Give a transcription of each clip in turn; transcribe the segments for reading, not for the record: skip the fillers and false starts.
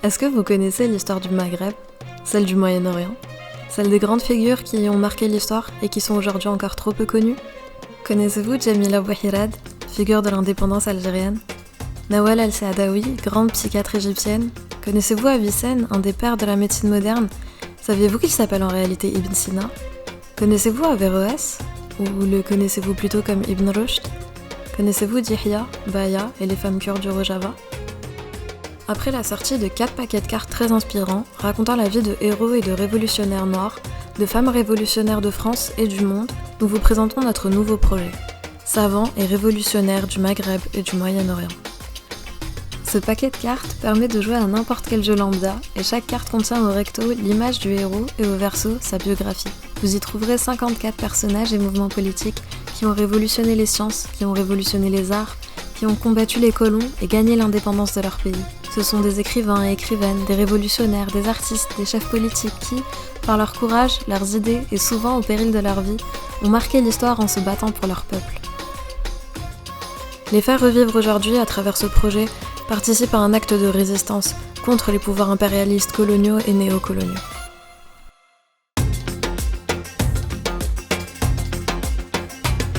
Est-ce que vous connaissez l'histoire du Maghreb, celle du Moyen-Orient, celle des grandes figures qui ont marqué l'histoire et qui sont aujourd'hui encore trop peu connues? Connaissez-vous Jamila Bouhirad, figure de l'indépendance algérienne? Nawal El-Saadawi, grande psychiatre égyptienne? Connaissez-vous Avicenne, un des pères de la médecine moderne? Saviez-vous qu'il s'appelle en réalité Ibn Sina? Connaissez-vous Averroès? Ou le connaissez-vous plutôt comme Ibn Rushd? Connaissez-vous Dihya, Baya et les femmes kurdes du Rojava? Après la sortie de 4 paquets de cartes très inspirants, racontant la vie de héros et de révolutionnaires noirs, de femmes révolutionnaires de France et du monde, nous vous présentons notre nouveau projet, Savants et révolutionnaires du Maghreb et du Moyen-Orient. Ce paquet de cartes permet de jouer à n'importe quel jeu lambda, et chaque carte contient au recto l'image du héros et au verso sa biographie. Vous y trouverez 54 personnages et mouvements politiques qui ont révolutionné les sciences, qui ont révolutionné les arts, qui ont combattu les colons et gagné l'indépendance de leur pays. Ce sont des écrivains et écrivaines, des révolutionnaires, des artistes, des chefs politiques qui, par leur courage, leurs idées et souvent au péril de leur vie, ont marqué l'histoire en se battant pour leur peuple. Les faire revivre aujourd'hui à travers ce projet participe à un acte de résistance contre les pouvoirs impérialistes coloniaux et néocoloniaux.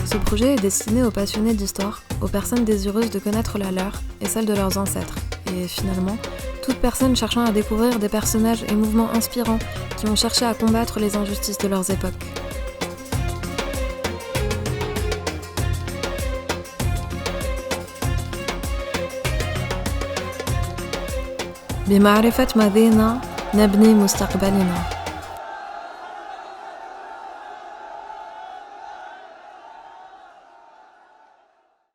Ce projet est destiné aux passionnés d'histoire, aux personnes désireuses de connaître la leur et celle de leurs ancêtres, et finalement, toute personne cherchant à découvrir des personnages et mouvements inspirants qui ont cherché à combattre les injustices de leurs époques. بمعرفة ماضينا نبني مستقبلنا.